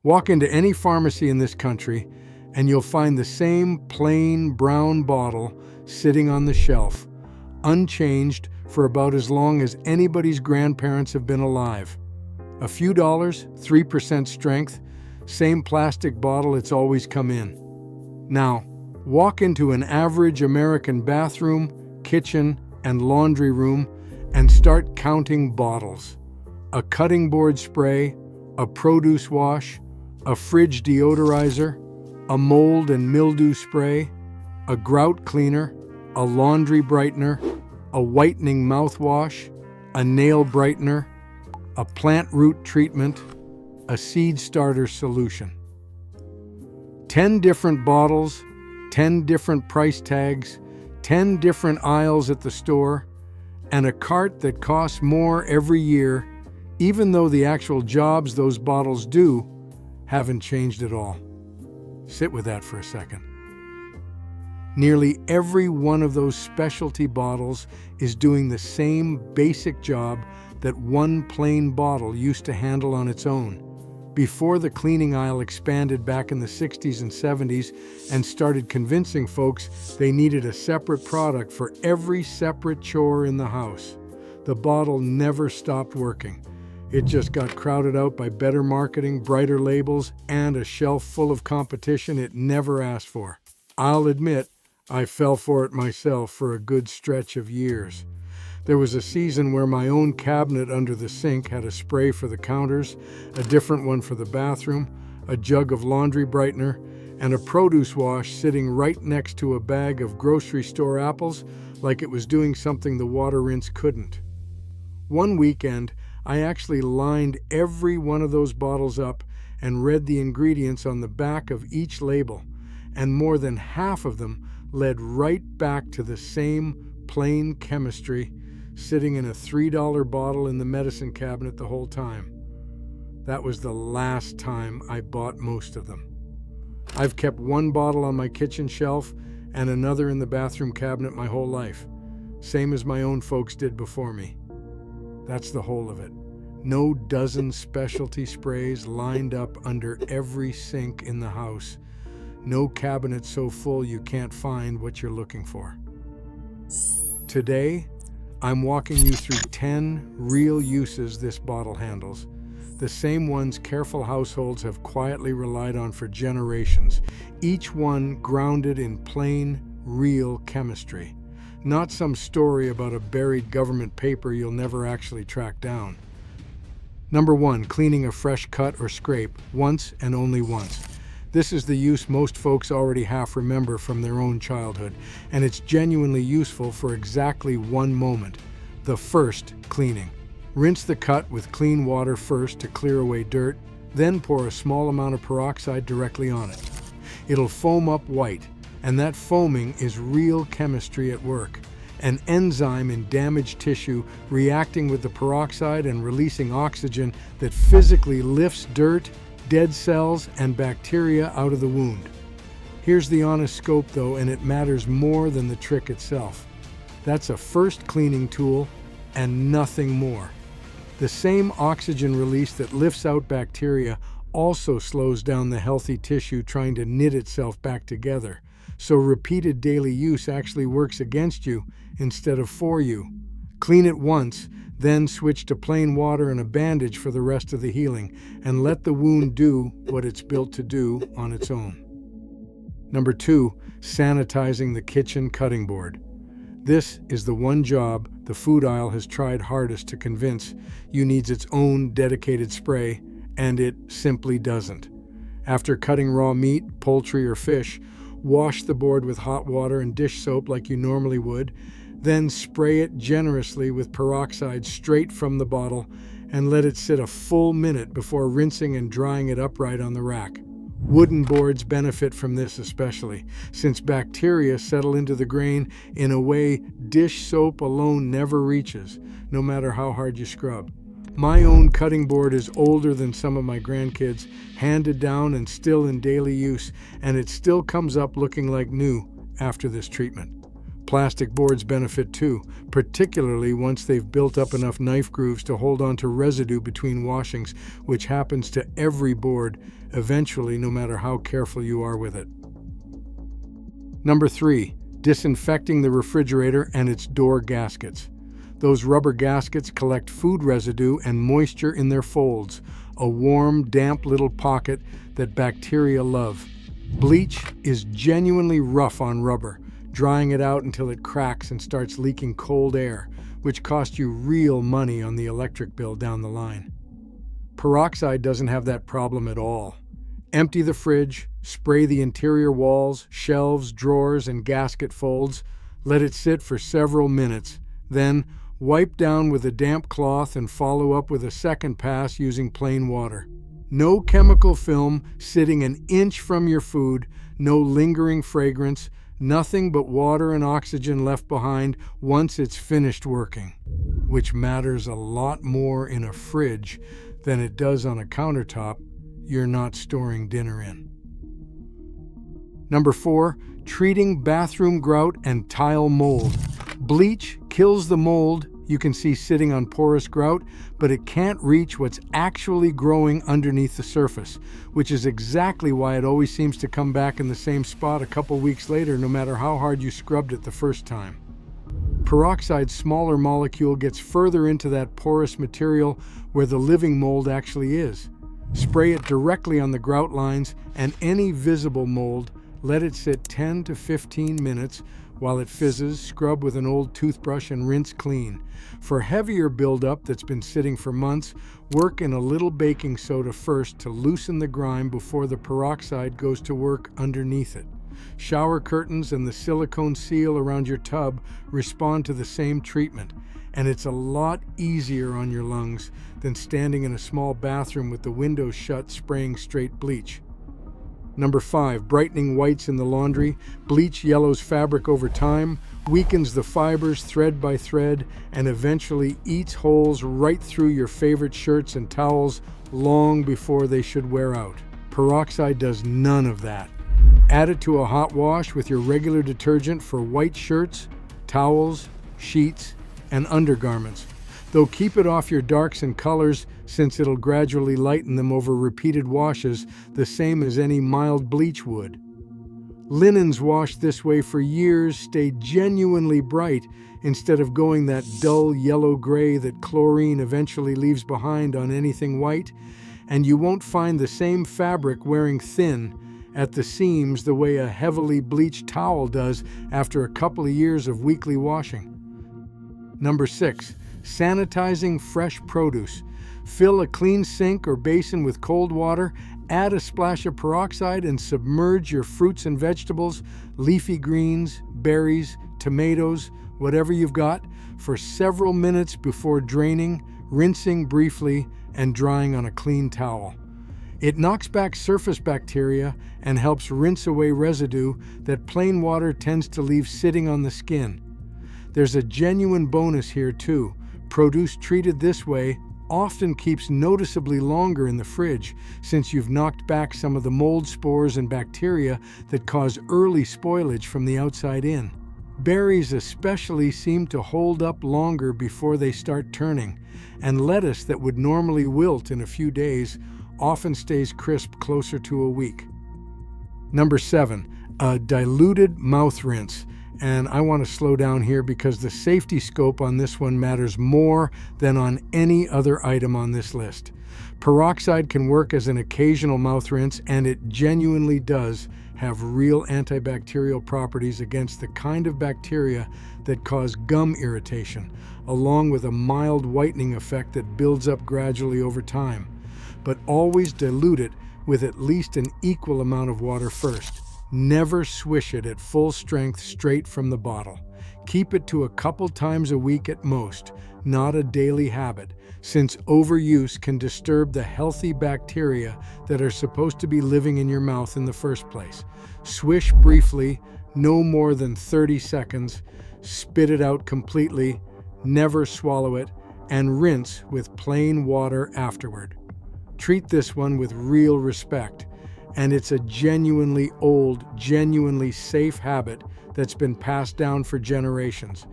Walk into any pharmacy in this country and you'll find the same plain brown bottle sitting on the shelf, unchanged for about as long as anybody's grandparents have been alive. A few dollars, 3% strength, same plastic bottle it's always come in. Now, walk into an average American bathroom, kitchen, and laundry room and start counting bottles. A cutting board spray, a produce wash, a fridge deodorizer, a mold and mildew spray, a grout cleaner, a laundry brightener, a whitening mouthwash, a nail brightener, a plant root treatment, a seed starter solution. 10 different bottles, 10 different price tags, 10 different aisles at the store, and a cart that costs more every year, even though the actual jobs those bottles do haven't changed at all. Sit with that for a second. Nearly every one of those specialty bottles is doing the same basic job that one plain bottle used to handle on its own, before the cleaning aisle expanded back in the 60s and 70s and started convincing folks they needed a separate product for every separate chore in the house. The bottle never stopped working. It just got crowded out by better marketing, brighter labels, and a shelf full of competition it never asked for. I'll admit, I fell for it myself for a good stretch of years. There was a season where my own cabinet under the sink had a spray for the counters, a different one for the bathroom, a jug of laundry brightener, and a produce wash sitting right next to a bag of grocery store apples like it was doing something the water rinse couldn't. One weekend, I actually lined every one of those bottles up and read the ingredients on the back of each label, and more than half of them led right back to the same plain chemistry sitting in a $3 bottle in the medicine cabinet the whole time. That was the last time I bought most of them. I've kept one bottle on my kitchen shelf and another in the bathroom cabinet my whole life, same as my own folks did before me. That's the whole of it. No dozen specialty sprays lined up under every sink in the house. No cabinet so full you can't find what you're looking for. Today, I'm walking you through 10 real uses this bottle handles. The same ones careful households have quietly relied on for generations, each one grounded in plain, real chemistry. Not some story about a buried government paper you'll never actually track down. Number 1, cleaning a fresh cut or scrape, once and only once. This is the use most folks already half remember from their own childhood, and it's genuinely useful for exactly one moment: the first cleaning. Rinse the cut with clean water first to clear away dirt, then pour a small amount of peroxide directly on it. It'll foam up white, and that foaming is real chemistry at work. An enzyme in damaged tissue reacting with the peroxide and releasing oxygen that physically lifts dirt, dead cells, and bacteria out of the wound. Here's the honest scope though, and it matters more than the trick itself. That's a first cleaning tool and nothing more. The same oxygen release that lifts out bacteria also slows down the healthy tissue trying to knit itself back together. So repeated daily use actually works against you instead of for you. Clean it once, then switch to plain water and a bandage for the rest of the healing, and let the wound do what it's built to do on its own. Number 2, sanitizing the kitchen cutting board. This is the one job the food aisle has tried hardest to convince you needs its own dedicated spray, and it simply doesn't. After cutting raw meat, poultry, or fish, wash the board with hot water and dish soap like you normally would, then spray it generously with peroxide straight from the bottle and let it sit a full minute before rinsing and drying it upright on the rack. Wooden boards benefit from this especially, since bacteria settle into the grain in a way dish soap alone never reaches, no matter how hard you scrub. My own cutting board is older than some of my grandkids, handed down and still in daily use, and it still comes up looking like new after this treatment. Plastic boards benefit too, particularly once they've built up enough knife grooves to hold on to residue between washings, which happens to every board eventually, no matter how careful you are with it. Number 3, disinfecting the refrigerator and its door gaskets. Those rubber gaskets collect food residue and moisture in their folds, a warm, damp little pocket that bacteria love. Bleach is genuinely rough on rubber, drying it out until it cracks and starts leaking cold air, which costs you real money on the electric bill down the line. Peroxide doesn't have that problem at all. Empty the fridge, spray the interior walls, shelves, drawers, and gasket folds, let it sit for several minutes, then wipe down with a damp cloth and follow up with a second pass using plain water. No chemical film sitting an inch from your food, no lingering fragrance, nothing but water and oxygen left behind once it's finished working, which matters a lot more in a fridge than it does on a countertop you're not storing dinner in. Number 4, treating bathroom grout and tile mold. Bleach kills the mold you can see sitting on porous grout, but it can't reach what's actually growing underneath the surface, which is exactly why it always seems to come back in the same spot a couple weeks later, no matter how hard you scrubbed it the first time. Peroxide's smaller molecule gets further into that porous material where the living mold actually is. Spray it directly on the grout lines and any visible mold. Let it sit 10 to 15 minutes while it fizzes. Scrub with an old toothbrush and rinse clean. For heavier buildup that's been sitting for months, work in a little baking soda first to loosen the grime before the peroxide goes to work underneath it. Shower curtains and the silicone seal around your tub respond to the same treatment, and it's a lot easier on your lungs than standing in a small bathroom with the windows shut spraying straight bleach. Number 5, brightening whites in the laundry. Bleach yellows fabric over time, weakens the fibers thread by thread, and eventually eats holes right through your favorite shirts and towels long before they should wear out. Peroxide does none of that. Add it to a hot wash with your regular detergent for white shirts, towels, sheets, and undergarments. Though keep it off your darks and colors, since it'll gradually lighten them over repeated washes, the same as any mild bleach would. Linens washed this way for years stay genuinely bright instead of going that dull yellow-gray that chlorine eventually leaves behind on anything white, and you won't find the same fabric wearing thin at the seams the way a heavily bleached towel does after a couple of years of weekly washing. Number 6, sanitizing fresh produce. Fill a clean sink or basin with cold water, add a splash of peroxide, and submerge your fruits and vegetables, leafy greens, berries, tomatoes, whatever you've got, for several minutes before draining, rinsing briefly, and drying on a clean towel. It knocks back surface bacteria and helps rinse away residue that plain water tends to leave sitting on the skin. There's a genuine bonus here too. Produce treated this way often keeps noticeably longer in the fridge since you've knocked back some of the mold spores and bacteria that cause early spoilage from the outside in. Berries especially seem to hold up longer before they start turning, and lettuce that would normally wilt in a few days often stays crisp closer to a week. Number 7, a diluted mouth rinse. And I want to slow down here because the safety scope on this one matters more than on any other item on this list. Peroxide can work as an occasional mouth rinse, and it genuinely does have real antibacterial properties against the kind of bacteria that cause gum irritation, along with a mild whitening effect that builds up gradually over time. But always dilute it with at least an equal amount of water first. Never swish it at full strength straight from the bottle. Keep it to a couple times a week at most, not a daily habit, since overuse can disturb the healthy bacteria that are supposed to be living in your mouth in the first place. Swish briefly, no more than 30 seconds, spit it out completely, never swallow it, and rinse with plain water afterward. Treat this one with real respect, And it's a genuinely old, genuinely safe habit that's been passed down for generations.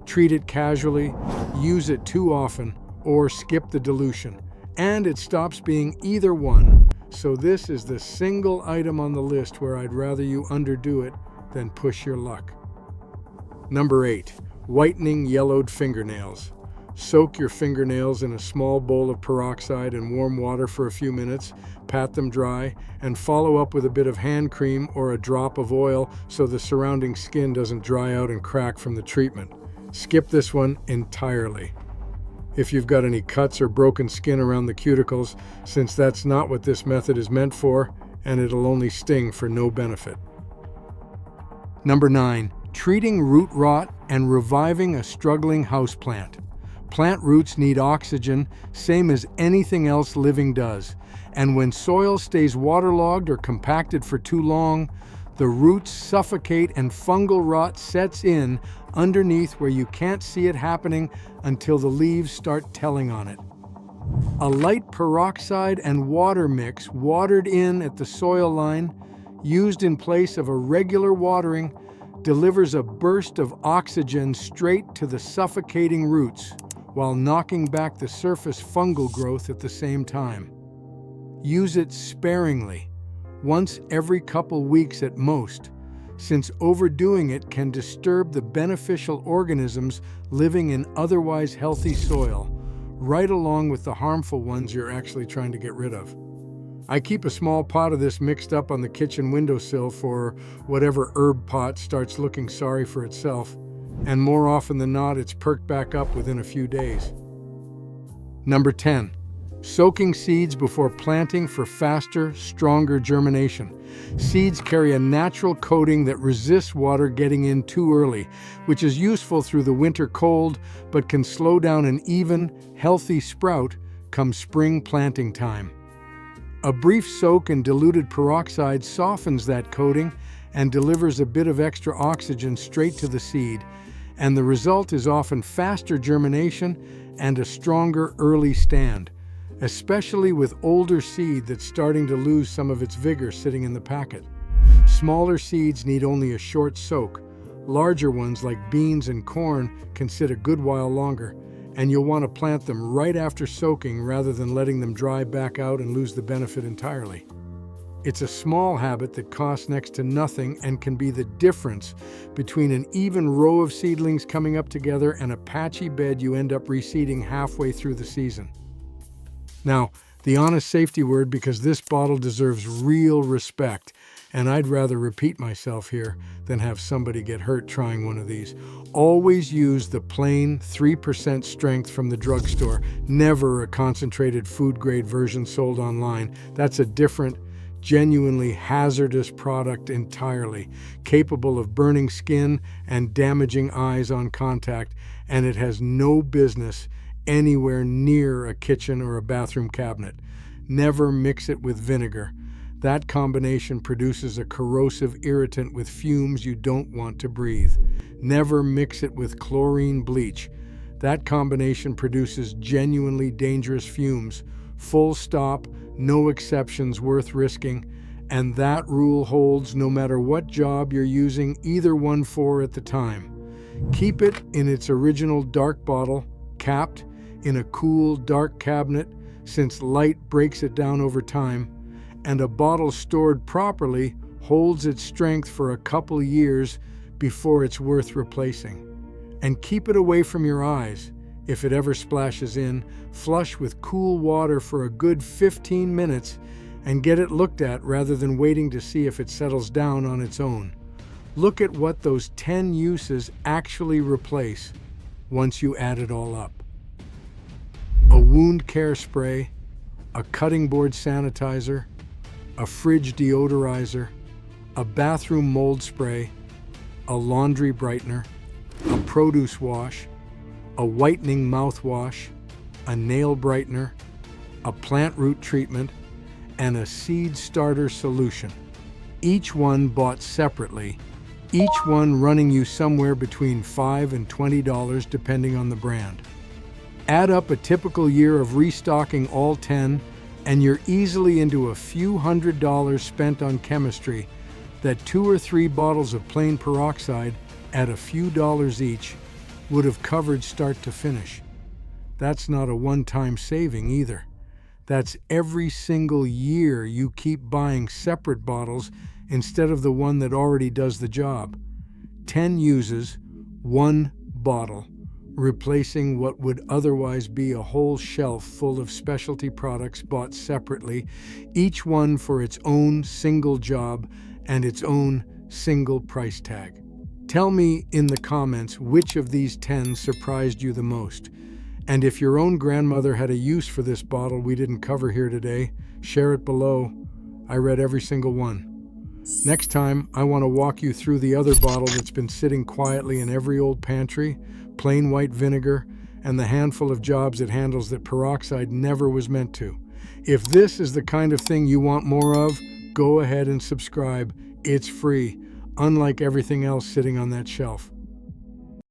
Treat it casually, use it too often, or skip the dilution. And it stops being either one. So this is the single item on the list where I'd rather you underdo it than push your luck. Number 8, whitening yellowed fingernails. Soak your fingernails in a small bowl of peroxide and warm water for a few minutes, pat them dry, and follow up with a bit of hand cream or a drop of oil so the surrounding skin doesn't dry out and crack from the treatment. Skip this one entirely. If you've got any cuts or broken skin around the cuticles, since that's not what this method is meant for, and it'll only sting for no benefit. Number 9, treating root rot and reviving a struggling houseplant. Plant roots need oxygen, same as anything else living does. And when soil stays waterlogged or compacted for too long, the roots suffocate and fungal rot sets in underneath where you can't see it happening until the leaves start telling on it. A light peroxide and water mix watered in at the soil line, used in place of a regular watering, delivers a burst of oxygen straight to the suffocating roots, while knocking back the surface fungal growth at the same time. Use it sparingly, once every couple weeks at most, since overdoing it can disturb the beneficial organisms living in otherwise healthy soil, right along with the harmful ones you're actually trying to get rid of. I keep a small pot of this mixed up on the kitchen windowsill for whatever herb pot starts looking sorry for itself, and more often than not, it's perked back up within a few days. Number 10, soaking seeds before planting for faster, stronger germination. Seeds carry a natural coating that resists water getting in too early, which is useful through the winter cold, but can slow down an even, healthy sprout come spring planting time. A brief soak in diluted peroxide softens that coating and delivers a bit of extra oxygen straight to the seed, and the result is often faster germination and a stronger early stand, especially with older seed that's starting to lose some of its vigor sitting in the packet. Smaller seeds need only a short soak. Larger ones like beans and corn can sit a good while longer, and you'll want to plant them right after soaking rather than letting them dry back out and lose the benefit entirely. It's a small habit that costs next to nothing and can be the difference between an even row of seedlings coming up together and a patchy bed you end up reseeding halfway through the season. Now, the honest safety word, because this bottle deserves real respect, and I'd rather repeat myself here than have somebody get hurt trying one of these. Always use the plain 3% strength from the drugstore, never a concentrated food-grade version sold online. That's a different, genuinely hazardous product entirely, capable of burning skin and damaging eyes on contact, and it has no business anywhere near a kitchen or a bathroom cabinet. Never mix it with vinegar. That combination produces a corrosive irritant with fumes you don't want to breathe. Never mix it with chlorine bleach. That combination produces genuinely dangerous fumes. Full stop, no exceptions worth risking, and that rule holds no matter what job you're using either one for at the time. Keep it in its original dark bottle, capped, in a cool, dark cabinet, since light breaks it down over time, and a bottle stored properly holds its strength for a couple years before it's worth replacing. And keep it away from your eyes. If it ever splashes in, flush with cool water for a good 15 minutes and get it looked at rather than waiting to see if it settles down on its own. Look at what those 10 uses actually replace once you add it all up. A wound care spray, a cutting board sanitizer, a fridge deodorizer, a bathroom mold spray, a laundry brightener, a produce wash, a whitening mouthwash, a nail brightener, a plant root treatment, and a seed starter solution. Each one bought separately, each one running you somewhere between $5 and $20 depending on the brand. Add up a typical year of restocking all 10, And you're easily into a few $100s spent on chemistry that 2 or 3 bottles of plain peroxide at a few dollars each would have covered start to finish. That's not a one-time saving either. That's every single year you keep buying separate bottles instead of the one that already does the job. 10 uses, 1 bottle, replacing what would otherwise be a whole shelf full of specialty products bought separately, each one for its own single job and its own single price tag. Tell me in the comments which of these 10 surprised you the most. And if your own grandmother had a use for this bottle we didn't cover here today, share it below. I read every single one. Next time, I want to walk you through the other bottle that's been sitting quietly in every old pantry, plain white vinegar, and the handful of jobs it handles that peroxide never was meant to. If this is the kind of thing you want more of, go ahead and subscribe. It's free, unlike everything else sitting on that shelf.